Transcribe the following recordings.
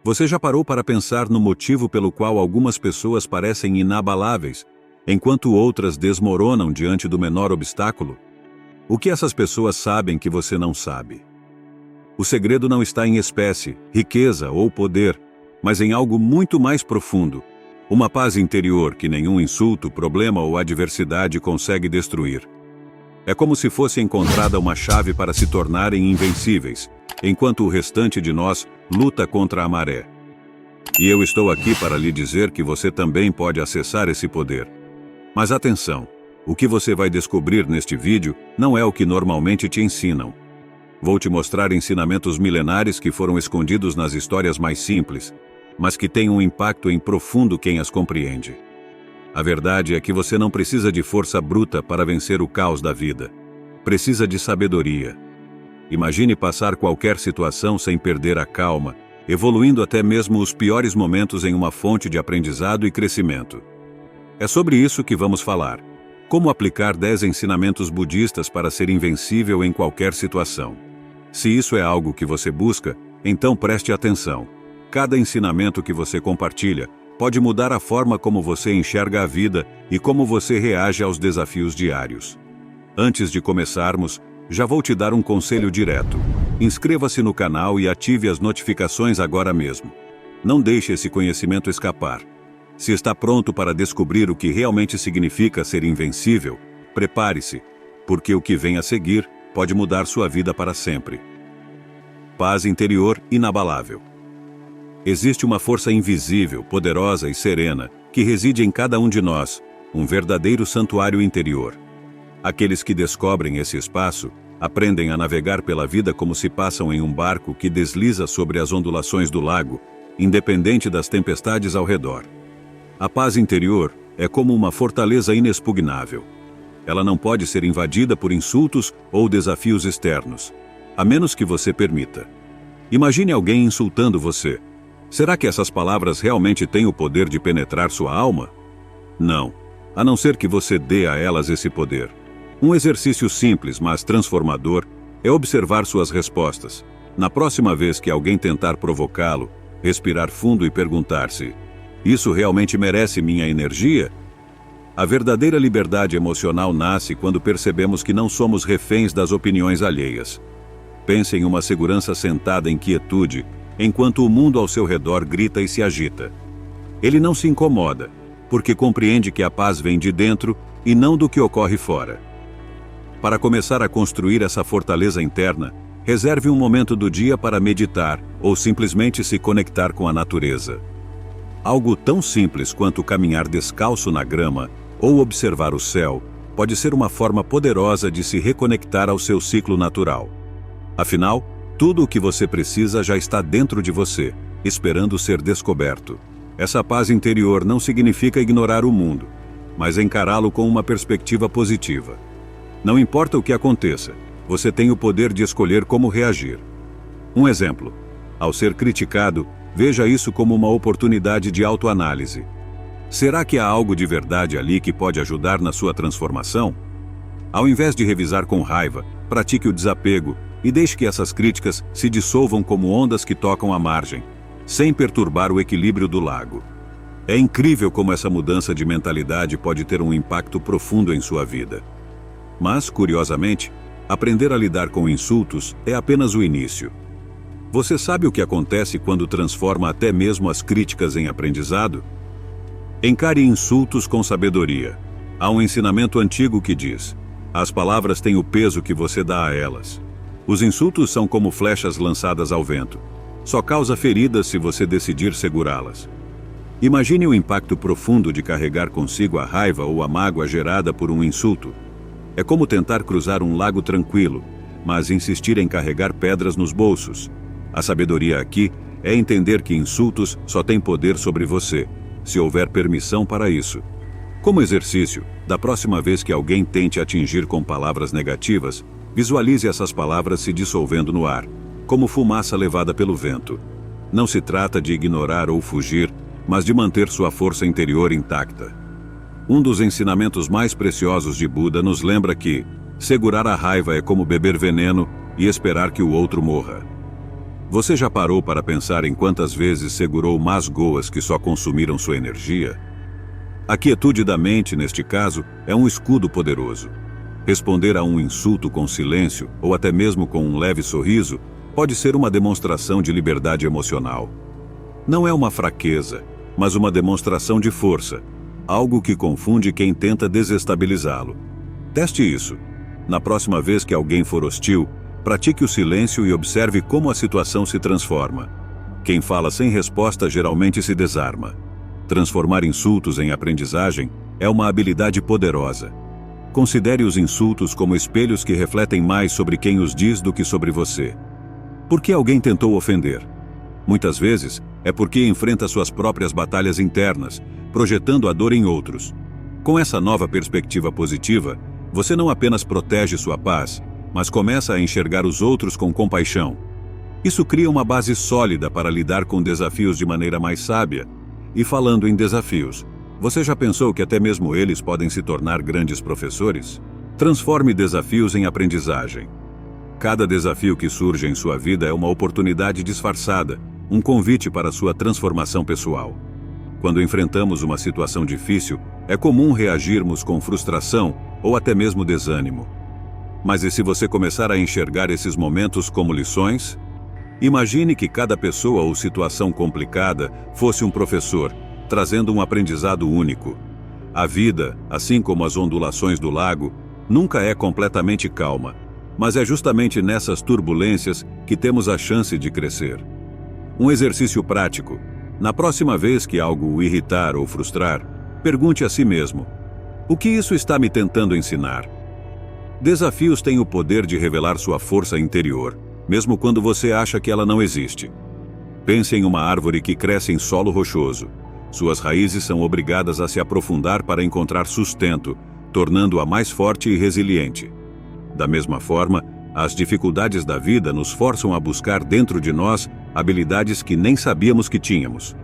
Você já parou para pensar no motivo pelo qual algumas pessoas parecem inabaláveis, enquanto outras desmoronam diante do menor obstáculo? O que essas pessoas sabem que você não sabe? O segredo não está em espécie, riqueza ou poder, mas em algo muito mais profundo. Uma paz interior que nenhum insulto, problema ou adversidade consegue destruir. É como se fosse encontrada uma chave para se tornarem invencíveis, enquanto o restante de nós luta contra a maré. E eu estou aqui para lhe dizer que você também pode acessar esse poder. Mas atenção, o que você vai descobrir neste vídeo não é o que normalmente te ensinam. Vou te mostrar ensinamentos milenares que foram escondidos nas histórias mais simples, mas que têm um impacto em profundo quem as compreende. A verdade é que você não precisa de força bruta para vencer o caos da vida. Precisa de sabedoria. Imagine passar qualquer situação sem perder a calma, evoluindo até mesmo os piores momentos em uma fonte de aprendizado e crescimento. É sobre isso que vamos falar. Como aplicar 10 ensinamentos budistas para ser invencível em qualquer situação. Se isso é algo que você busca, então preste atenção. Cada ensinamento que você compartilha pode mudar a forma como você enxerga a vida e como você reage aos desafios diários. Antes de começarmos, já vou te dar um conselho direto. Inscreva-se no canal e ative as notificações agora mesmo. Não deixe esse conhecimento escapar. Se está pronto para descobrir o que realmente significa ser invencível, prepare-se, porque o que vem a seguir pode mudar sua vida para sempre. Paz interior inabalável. Existe uma força invisível, poderosa e serena, que reside em cada um de nós, um verdadeiro santuário interior. Aqueles que descobrem esse espaço, aprendem a navegar pela vida como se passam em um barco que desliza sobre as ondulações do lago, independente das tempestades ao redor. A paz interior é como uma fortaleza inexpugnável. Ela não pode ser invadida por insultos ou desafios externos, a menos que você permita. Imagine alguém insultando você. Será que essas palavras realmente têm o poder de penetrar sua alma? Não, a não ser que você dê a elas esse poder. Um exercício simples, mas transformador, é observar suas respostas. Na próxima vez que alguém tentar provocá-lo, respirar fundo e perguntar-se: isso realmente merece minha energia? A verdadeira liberdade emocional nasce quando percebemos que não somos reféns das opiniões alheias. Pense em uma segurança sentada em quietude, enquanto o mundo ao seu redor grita e se agita. Ele não se incomoda, porque compreende que a paz vem de dentro e não do que ocorre fora. Para começar a construir essa fortaleza interna, reserve um momento do dia para meditar ou simplesmente se conectar com a natureza. Algo tão simples quanto caminhar descalço na grama ou observar o céu pode ser uma forma poderosa de se reconectar ao seu ciclo natural. Afinal, tudo o que você precisa já está dentro de você, esperando ser descoberto. Essa paz interior não significa ignorar o mundo, mas encará-lo com uma perspectiva positiva. Não importa o que aconteça, você tem o poder de escolher como reagir. Um exemplo: ao ser criticado, veja isso como uma oportunidade de autoanálise. Será que há algo de verdade ali que pode ajudar na sua transformação? Ao invés de revisar com raiva, pratique o desapego e deixe que essas críticas se dissolvam como ondas que tocam a margem, sem perturbar o equilíbrio do lago. É incrível como essa mudança de mentalidade pode ter um impacto profundo em sua vida. Mas, curiosamente, aprender a lidar com insultos é apenas o início. Você sabe o que acontece quando transforma até mesmo as críticas em aprendizado? Encare insultos com sabedoria. Há um ensinamento antigo que diz: as palavras têm o peso que você dá a elas. Os insultos são como flechas lançadas ao vento. Só causa feridas se você decidir segurá-las. Imagine o impacto profundo de carregar consigo a raiva ou a mágoa gerada por um insulto. É como tentar cruzar um lago tranquilo, mas insistir em carregar pedras nos bolsos. A sabedoria aqui é entender que insultos só têm poder sobre você, se houver permissão para isso. Como exercício, da próxima vez que alguém tente atingir com palavras negativas, visualize essas palavras se dissolvendo no ar, como fumaça levada pelo vento. Não se trata de ignorar ou fugir, mas de manter sua força interior intacta. Um dos ensinamentos mais preciosos de Buda nos lembra que segurar a raiva é como beber veneno e esperar que o outro morra. Você já parou para pensar em quantas vezes segurou más goas que só consumiram sua energia? A quietude da mente, neste caso, é um escudo poderoso. Responder a um insulto com silêncio, ou até mesmo com um leve sorriso, pode ser uma demonstração de liberdade emocional. Não é uma fraqueza, mas uma demonstração de força, algo que confunde quem tenta desestabilizá-lo. Teste isso. Na próxima vez que alguém for hostil, pratique o silêncio e observe como a situação se transforma. Quem fala sem resposta geralmente se desarma. Transformar insultos em aprendizagem é uma habilidade poderosa. Considere os insultos como espelhos que refletem mais sobre quem os diz do que sobre você. Por que alguém tentou ofender? Muitas vezes é porque enfrenta suas próprias batalhas internas, projetando a dor em outros. Com essa nova perspectiva positiva, você não apenas protege sua paz, mas começa a enxergar os outros com compaixão. Isso cria uma base sólida para lidar com desafios de maneira mais sábia. E falando em desafios, você já pensou que até mesmo eles podem se tornar grandes professores? Transforme desafios em aprendizagem. Cada desafio que surge em sua vida é uma oportunidade disfarçada, um convite para sua transformação pessoal. Quando enfrentamos uma situação difícil, é comum reagirmos com frustração ou até mesmo desânimo. Mas e se você começar a enxergar esses momentos como lições? Imagine que cada pessoa ou situação complicada fosse um professor, trazendo um aprendizado único. A vida, assim como as ondulações do lago, nunca é completamente calma, mas é justamente nessas turbulências que temos a chance de crescer. Um exercício prático. Na próxima vez que algo o irritar ou frustrar, pergunte a si mesmo: o que isso está me tentando ensinar? Desafios têm o poder de revelar sua força interior, mesmo quando você acha que ela não existe. Pense em uma árvore que cresce em solo rochoso. Suas raízes são obrigadas a se aprofundar para encontrar sustento, tornando-a mais forte e resiliente. Da mesma forma, as dificuldades da vida nos forçam a buscar dentro de nós habilidades que nem sabíamos que tínhamos.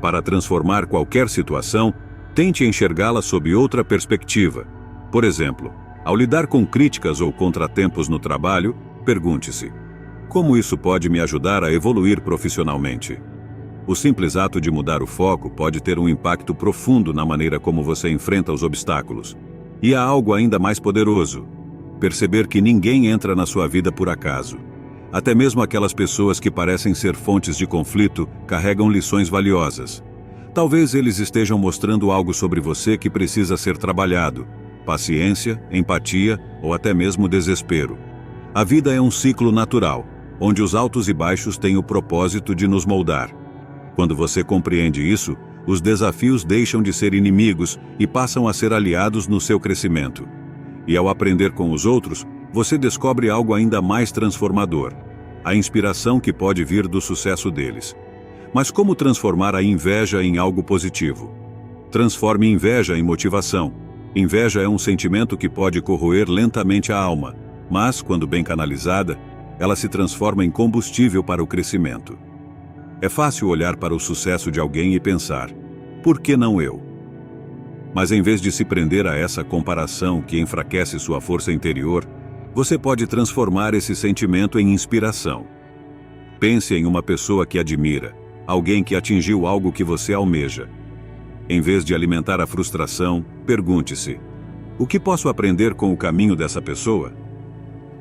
Para transformar qualquer situação, tente enxergá-la sob outra perspectiva. Por exemplo, ao lidar com críticas ou contratempos no trabalho, pergunte-se: como isso pode me ajudar a evoluir profissionalmente? O simples ato de mudar o foco pode ter um impacto profundo na maneira como você enfrenta os obstáculos. E há algo ainda mais poderoso: perceber que ninguém entra na sua vida por acaso. Até mesmo aquelas pessoas que parecem ser fontes de conflito carregam lições valiosas. Talvez eles estejam mostrando algo sobre você que precisa ser trabalhado: paciência, empatia ou até mesmo desespero. A vida é um ciclo natural, onde os altos e baixos têm o propósito de nos moldar. Quando você compreende isso, os desafios deixam de ser inimigos e passam a ser aliados no seu crescimento. E ao aprender com os outros, você descobre algo ainda mais transformador: a inspiração que pode vir do sucesso deles. Mas como transformar a inveja em algo positivo? Transforme inveja em motivação. Inveja é um sentimento que pode corroer lentamente a alma, mas, quando bem canalizada, ela se transforma em combustível para o crescimento. É fácil olhar para o sucesso de alguém e pensar: por que não eu? Mas em vez de se prender a essa comparação que enfraquece sua força interior, você pode transformar esse sentimento em inspiração. Pense em uma pessoa que admira, alguém que atingiu algo que você almeja. Em vez de alimentar a frustração, pergunte-se: o que posso aprender com o caminho dessa pessoa?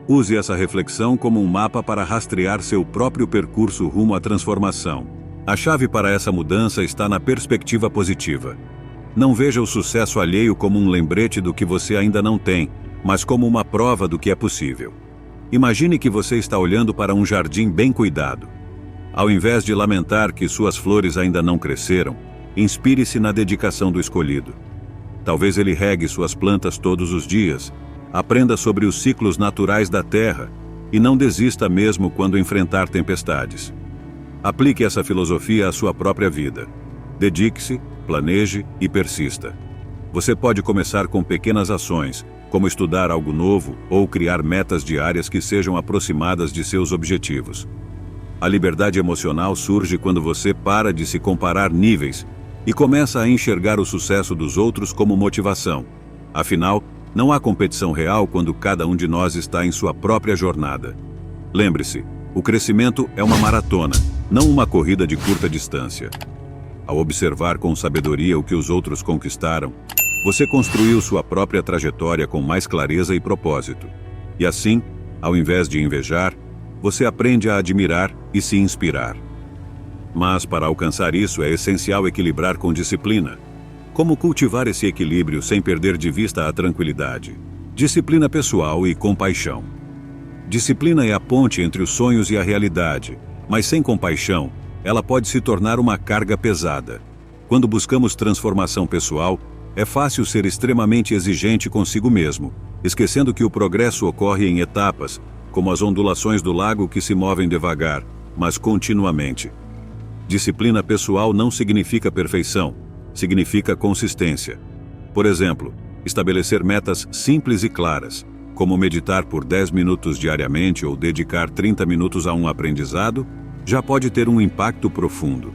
Use essa reflexão como um mapa para rastrear seu próprio percurso rumo à transformação. A chave para essa mudança está na perspectiva positiva. Não veja o sucesso alheio como um lembrete do que você ainda não tem, mas como uma prova do que é possível. Imagine que você está olhando para um jardim bem cuidado. Ao invés de lamentar que suas flores ainda não cresceram, inspire-se na dedicação do escolhido. Talvez ele regue suas plantas todos os dias, aprenda sobre os ciclos naturais da terra e não desista mesmo quando enfrentar tempestades. Aplique essa filosofia à sua própria vida. Dedique-se, planeje e persista. Você pode começar com pequenas ações, como estudar algo novo ou criar metas diárias que sejam aproximadas de seus objetivos. A liberdade emocional surge quando você para de se comparar níveis e começa a enxergar o sucesso dos outros como motivação. Afinal, não há competição real quando cada um de nós está em sua própria jornada. Lembre-se, O crescimento é uma maratona, não uma corrida de curta distância. Ao observar com sabedoria o que os outros conquistaram, você construiu sua própria trajetória com mais clareza e propósito. E assim, ao invés de invejar, você aprende a admirar e se inspirar. Mas para alcançar isso é essencial equilibrar com disciplina. Como cultivar esse equilíbrio sem perder de vista a tranquilidade? Disciplina pessoal e compaixão. Disciplina é a ponte entre os sonhos e a realidade, mas sem compaixão, ela pode se tornar uma carga pesada. Quando buscamos transformação pessoal, é fácil ser extremamente exigente consigo mesmo, esquecendo que o progresso ocorre em etapas, como as ondulações do lago que se movem devagar, mas continuamente. Disciplina pessoal não significa perfeição, significa consistência. Por exemplo, estabelecer metas simples e claras, como meditar por 10 minutos diariamente ou dedicar 30 minutos a um aprendizado, já pode ter um impacto profundo.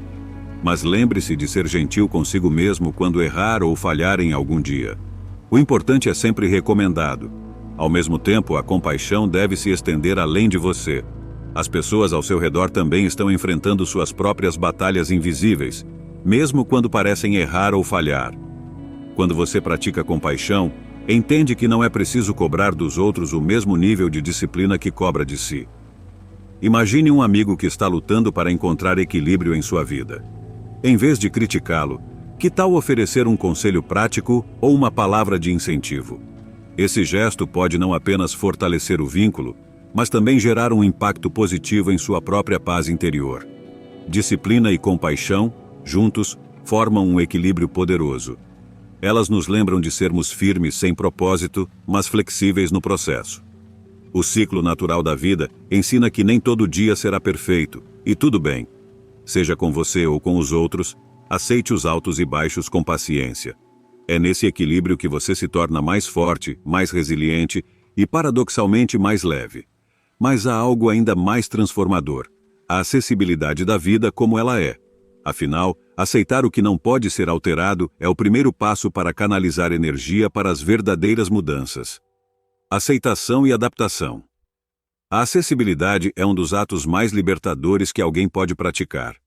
Mas lembre-se de ser gentil consigo mesmo quando errar ou falhar em algum dia. O importante é sempre recomendado. Ao mesmo tempo, a compaixão deve se estender além de você. As pessoas ao seu redor também estão enfrentando suas próprias batalhas invisíveis, mesmo quando parecem errar ou falhar. Quando você pratica compaixão, entende que não é preciso cobrar dos outros o mesmo nível de disciplina que cobra de si. Imagine um amigo que está lutando para encontrar equilíbrio em sua vida. Em vez de criticá-lo, que tal oferecer um conselho prático ou uma palavra de incentivo? Esse gesto pode não apenas fortalecer o vínculo, mas também gerar um impacto positivo em sua própria paz interior. Disciplina e compaixão, juntos, formam um equilíbrio poderoso. Elas nos lembram de sermos firmes sem propósito, mas flexíveis no processo. O ciclo natural da vida ensina que nem todo dia será perfeito, e tudo bem. Seja com você ou com os outros, aceite os altos e baixos com paciência. É nesse equilíbrio que você se torna mais forte, mais resiliente e, paradoxalmente, mais leve. Mas há algo ainda mais transformador: a acessibilidade da vida como ela é. Afinal, aceitar o que não pode ser alterado é o primeiro passo para canalizar energia para as verdadeiras mudanças. Aceitação e adaptação. A acessibilidade é um dos atos mais libertadores que alguém pode praticar.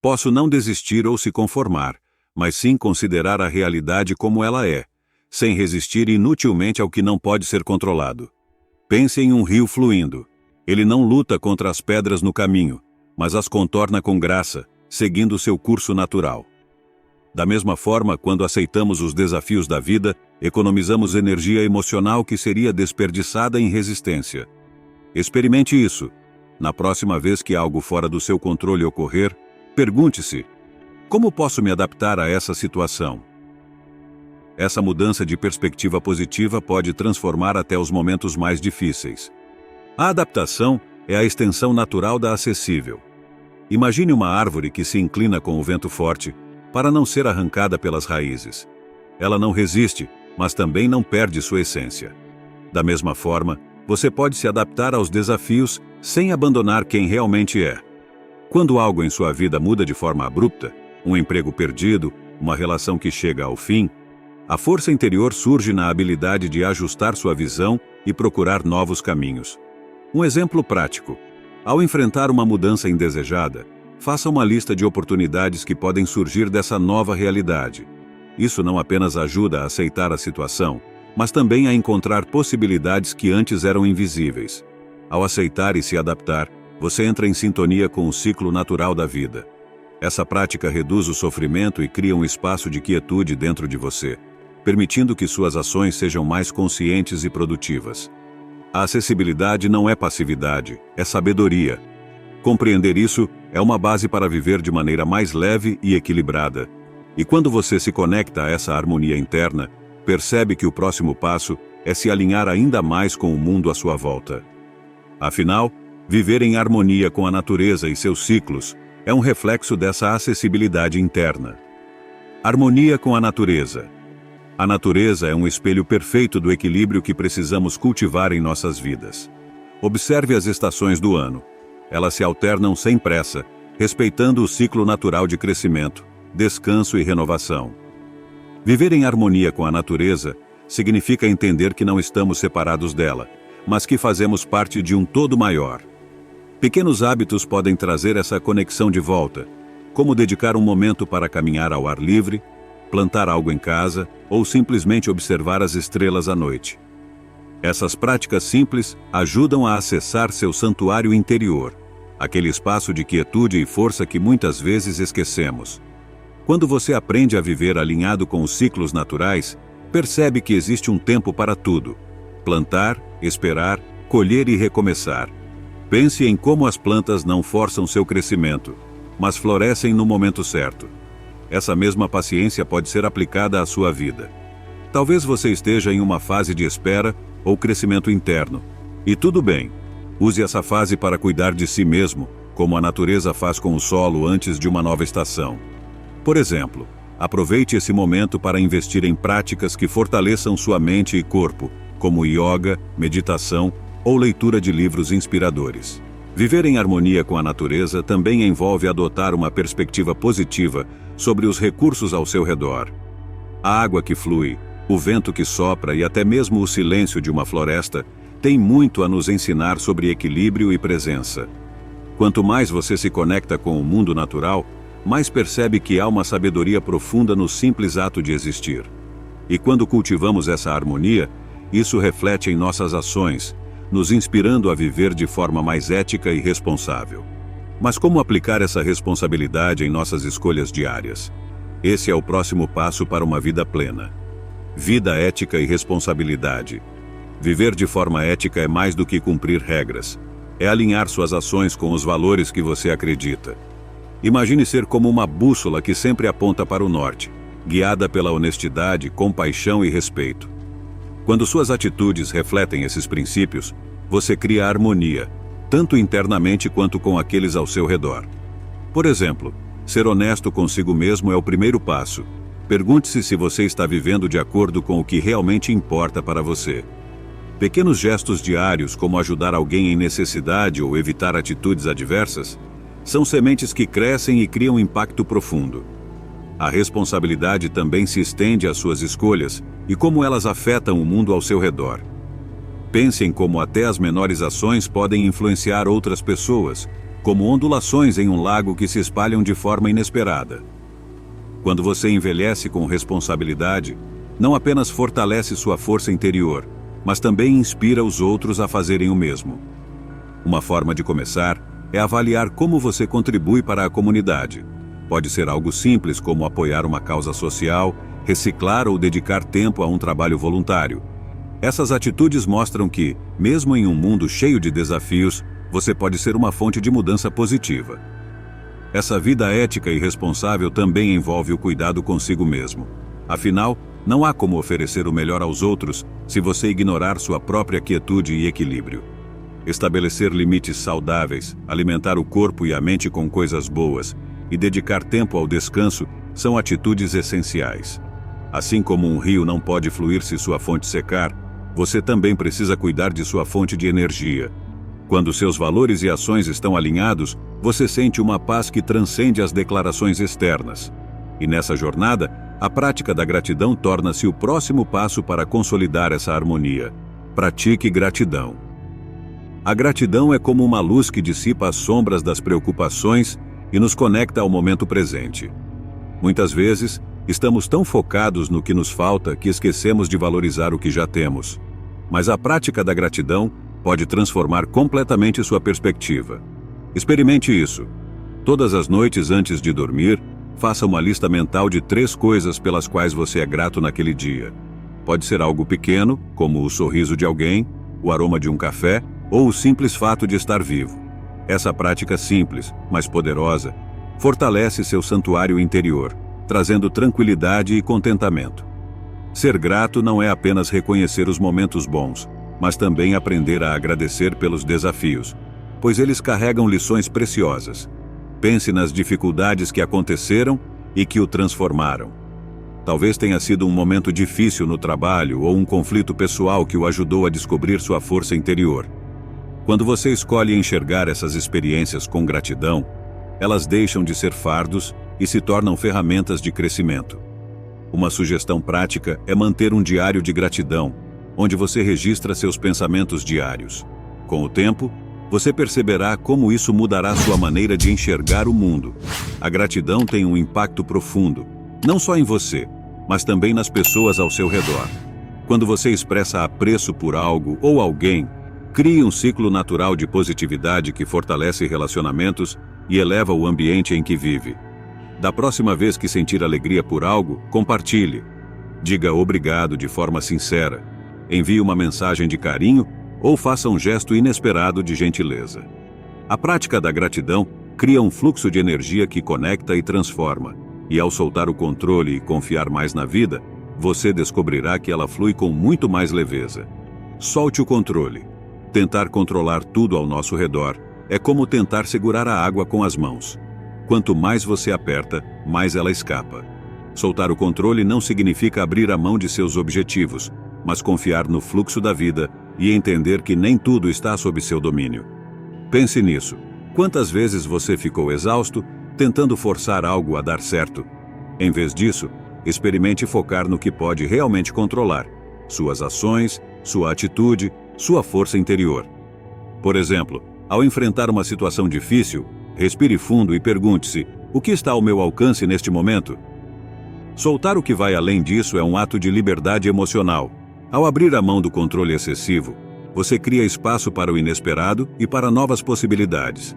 Posso não desistir ou se conformar, mas sim considerar a realidade como ela é, sem resistir inutilmente ao que não pode ser controlado. Pense em um rio fluindo. Ele não luta contra as pedras no caminho, mas as contorna com graça, seguindo seu curso natural. Da mesma forma, quando aceitamos os desafios da vida, economizamos energia emocional que seria desperdiçada em resistência. Experimente isso. Na próxima vez que algo fora do seu controle ocorrer, pergunte-se: como posso me adaptar a essa situação? Essa mudança de perspectiva positiva pode transformar até os momentos mais difíceis. A adaptação é a extensão natural da acessível. Imagine uma árvore que se inclina com o vento forte, para não ser arrancada pelas raízes. Ela não resiste, mas também não perde sua essência. Da mesma forma, você pode se adaptar aos desafios sem abandonar quem realmente é. Quando algo em sua vida muda de forma abrupta, um emprego perdido, uma relação que chega ao fim, a força interior surge na habilidade de ajustar sua visão e procurar novos caminhos. Um exemplo prático: ao enfrentar uma mudança indesejada, faça uma lista de oportunidades que podem surgir dessa nova realidade. Isso não apenas ajuda a aceitar a situação, mas também a encontrar possibilidades que antes eram invisíveis. Ao aceitar e se adaptar, você entra em sintonia com o ciclo natural da vida. Essa prática reduz o sofrimento e cria um espaço de quietude dentro de você, permitindo que suas ações sejam mais conscientes e produtivas. A acessibilidade não é passividade, é sabedoria. Compreender isso é uma base para viver de maneira mais leve e equilibrada. E quando você se conecta a essa harmonia interna, percebe que o próximo passo é se alinhar ainda mais com o mundo à sua volta. Afinal, viver em harmonia com a natureza e seus ciclos é um reflexo dessa acessibilidade interna. Harmonia com a natureza. A natureza é um espelho perfeito do equilíbrio que precisamos cultivar em nossas vidas. Observe as estações do ano. Elas se alternam sem pressa, respeitando o ciclo natural de crescimento, descanso e renovação. Viver em harmonia com a natureza significa entender que não estamos separados dela, mas que fazemos parte de um todo maior. Pequenos hábitos podem trazer essa conexão de volta, como dedicar um momento para caminhar ao ar livre, plantar algo em casa ou simplesmente observar as estrelas à noite. Essas práticas simples ajudam a acessar seu santuário interior, aquele espaço de quietude e força que muitas vezes esquecemos. Quando você aprende a viver alinhado com os ciclos naturais, percebe que existe um tempo para tudo: plantar, esperar, colher e recomeçar. Pense em como as plantas não forçam seu crescimento, mas florescem no momento certo. Essa mesma paciência pode ser aplicada à sua vida. Talvez você esteja em uma fase de espera ou crescimento interno. E tudo bem. Use essa fase para cuidar de si mesmo, como a natureza faz com o solo antes de uma nova estação. Por exemplo, aproveite esse momento para investir em práticas que fortaleçam sua mente e corpo, como yoga, meditação ou leitura de livros inspiradores. Viver em harmonia com a natureza também envolve adotar uma perspectiva positiva sobre os recursos ao seu redor. A água que flui, o vento que sopra e até mesmo o silêncio de uma floresta tem muito a nos ensinar sobre equilíbrio e presença. Quanto mais você se conecta com o mundo natural, mais percebe que há uma sabedoria profunda no simples ato de existir. E quando cultivamos essa harmonia, isso reflete em nossas ações, nos inspirando a viver de forma mais ética e responsável. Mas como aplicar essa responsabilidade em nossas escolhas diárias? Esse é o próximo passo para uma vida plena. Vida ética e responsabilidade. Viver de forma ética é mais do que cumprir regras. É alinhar suas ações com os valores que você acredita. Imagine ser como uma bússola que sempre aponta para o norte, guiada pela honestidade, compaixão e respeito. Quando suas atitudes refletem esses princípios, você cria harmonia, tanto internamente quanto com aqueles ao seu redor. Por exemplo, ser honesto consigo mesmo é o primeiro passo. Pergunte-se se você está vivendo de acordo com o que realmente importa para você. Pequenos gestos diários, como ajudar alguém em necessidade ou evitar atitudes adversas, são sementes que crescem e criam impacto profundo. A responsabilidade também se estende às suas escolhas e como elas afetam o mundo ao seu redor. Pense em como até as menores ações podem influenciar outras pessoas, como ondulações em um lago que se espalham de forma inesperada. Quando você envelhece com responsabilidade, não apenas fortalece sua força interior, mas também inspira os outros a fazerem o mesmo. Uma forma de começar é avaliar como você contribui para a comunidade. Pode ser algo simples como apoiar uma causa social, reciclar ou dedicar tempo a um trabalho voluntário. Essas atitudes mostram que, mesmo em um mundo cheio de desafios, você pode ser uma fonte de mudança positiva. Essa vida ética e responsável também envolve o cuidado consigo mesmo. Afinal, não há como oferecer o melhor aos outros se você ignorar sua própria quietude e equilíbrio. Estabelecer limites saudáveis, alimentar o corpo e a mente com coisas boas e dedicar tempo ao descanso são atitudes essenciais. Assim como um rio não pode fluir se sua fonte secar, você também precisa cuidar de sua fonte de energia. Quando seus valores e ações estão alinhados, você sente uma paz que transcende as declarações externas. E nessa jornada, a prática da gratidão torna-se o próximo passo para consolidar essa harmonia. Pratique gratidão. A gratidão é como uma luz que dissipa as sombras das preocupações e nos conecta ao momento presente. Muitas vezes, estamos tão focados no que nos falta que esquecemos de valorizar o que já temos. Mas a prática da gratidão pode transformar completamente sua perspectiva. Experimente isso. Todas as noites antes de dormir, faça uma lista mental de 3 coisas pelas quais você é grato naquele dia. Pode ser algo pequeno, como o sorriso de alguém, o aroma de um café ou o simples fato de estar vivo. Essa prática simples, mas poderosa, fortalece seu santuário interior, trazendo tranquilidade e contentamento. Ser grato não é apenas reconhecer os momentos bons, mas também aprender a agradecer pelos desafios, pois eles carregam lições preciosas. Pense nas dificuldades que aconteceram e que o transformaram. Talvez tenha sido um momento difícil no trabalho ou um conflito pessoal que o ajudou a descobrir sua força interior. Quando você escolhe enxergar essas experiências com gratidão, elas deixam de ser fardos e se tornam ferramentas de crescimento. Uma sugestão prática é manter um diário de gratidão, onde você registra seus pensamentos diários. Com o tempo, você perceberá como isso mudará sua maneira de enxergar o mundo. A gratidão tem um impacto profundo, não só em você, mas também nas pessoas ao seu redor. Quando você expressa apreço por algo ou alguém, crie um ciclo natural de positividade que fortalece relacionamentos e eleva o ambiente em que vive. Da próxima vez que sentir alegria por algo, compartilhe. Diga obrigado de forma sincera. Envie uma mensagem de carinho ou faça um gesto inesperado de gentileza. A prática da gratidão cria um fluxo de energia que conecta e transforma, e ao soltar o controle e confiar mais na vida, você descobrirá que ela flui com muito mais leveza. Solte o controle. Tentar controlar tudo ao nosso redor é como tentar segurar a água com as mãos. Quanto mais você aperta, mais ela escapa. Soltar o controle não significa abrir a mão de seus objetivos, mas confiar no fluxo da vida e entender que nem tudo está sob seu domínio. Pense nisso. Quantas vezes você ficou exausto tentando forçar algo a dar certo? Em vez disso, experimente focar no que pode realmente controlar: suas ações, sua atitude, sua força interior. Por exemplo, ao enfrentar uma situação difícil, respire fundo e pergunte-se: o que está ao meu alcance neste momento? Soltar o que vai além disso é um ato de liberdade emocional. Ao abrir a mão do controle excessivo, você cria espaço para o inesperado e para novas possibilidades.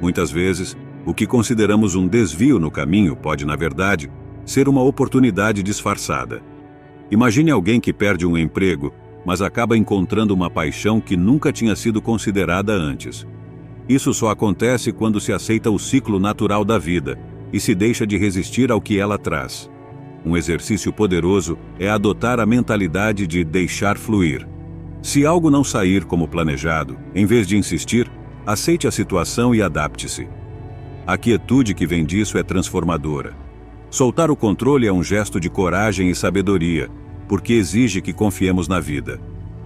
Muitas vezes, o que consideramos um desvio no caminho pode, na verdade, ser uma oportunidade disfarçada. Imagine alguém que perde um emprego, mas acaba encontrando uma paixão que nunca tinha sido considerada antes. Isso só acontece quando se aceita o ciclo natural da vida e se deixa de resistir ao que ela traz. Um exercício poderoso é adotar a mentalidade de deixar fluir. Se algo não sair como planejado, em vez de insistir, aceite a situação e adapte-se. A quietude que vem disso é transformadora. Soltar o controle é um gesto de coragem e sabedoria, porque exige que confiemos na vida.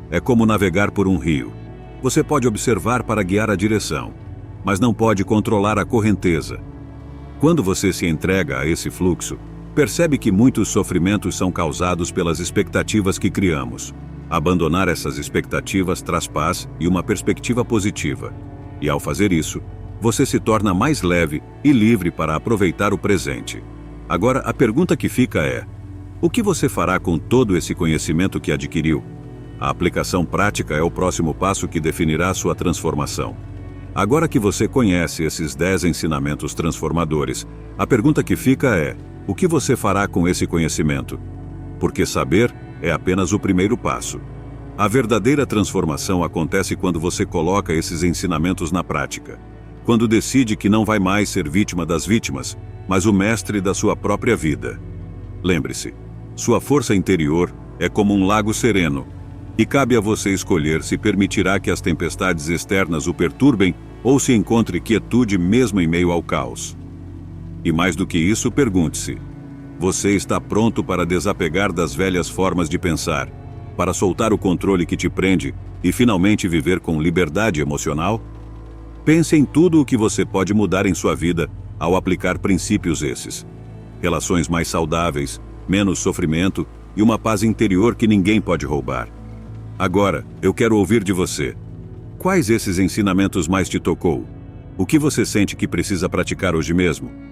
É como navegar por um rio. Você pode observar para guiar a direção, mas não pode controlar a correnteza. Quando você se entrega a esse fluxo, percebe que muitos sofrimentos são causados pelas expectativas que criamos. Abandonar essas expectativas traz paz e uma perspectiva positiva. E ao fazer isso, você se torna mais leve e livre para aproveitar o presente. Agora, a pergunta que fica é: o que você fará com todo esse conhecimento que adquiriu? A aplicação prática é o próximo passo que definirá sua transformação. Agora que você conhece esses 10 ensinamentos transformadores, a pergunta que fica é: o que você fará com esse conhecimento? Porque saber é apenas o primeiro passo. A verdadeira transformação acontece quando você coloca esses ensinamentos na prática. Quando decide que não vai mais ser vítima das vítimas, mas o mestre da sua própria vida. Lembre-se, sua força interior é como um lago sereno, e cabe a você escolher se permitirá que as tempestades externas o perturbem ou se encontre quietude mesmo em meio ao caos. E mais do que isso, pergunte-se: você está pronto para desapegar das velhas formas de pensar, para soltar o controle que te prende e finalmente viver com liberdade emocional? Pense em tudo o que você pode mudar em sua vida ao aplicar princípios esses: relações mais saudáveis, menos sofrimento e uma paz interior que ninguém pode roubar. Agora, eu quero ouvir de você. Quais esses ensinamentos mais te tocou? O que você sente que precisa praticar hoje mesmo?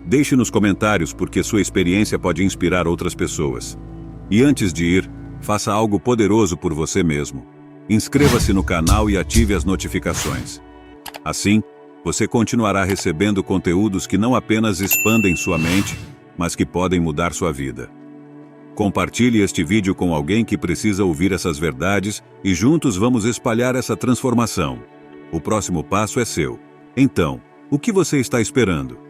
Deixe nos comentários, porque sua experiência pode inspirar outras pessoas. E antes de ir, faça algo poderoso por você mesmo. Inscreva-se no canal e ative as notificações. Assim, você continuará recebendo conteúdos que não apenas expandem sua mente, mas que podem mudar sua vida. Compartilhe este vídeo com alguém que precisa ouvir essas verdades e juntos vamos espalhar essa transformação. O próximo passo é seu. Então, o que você está esperando?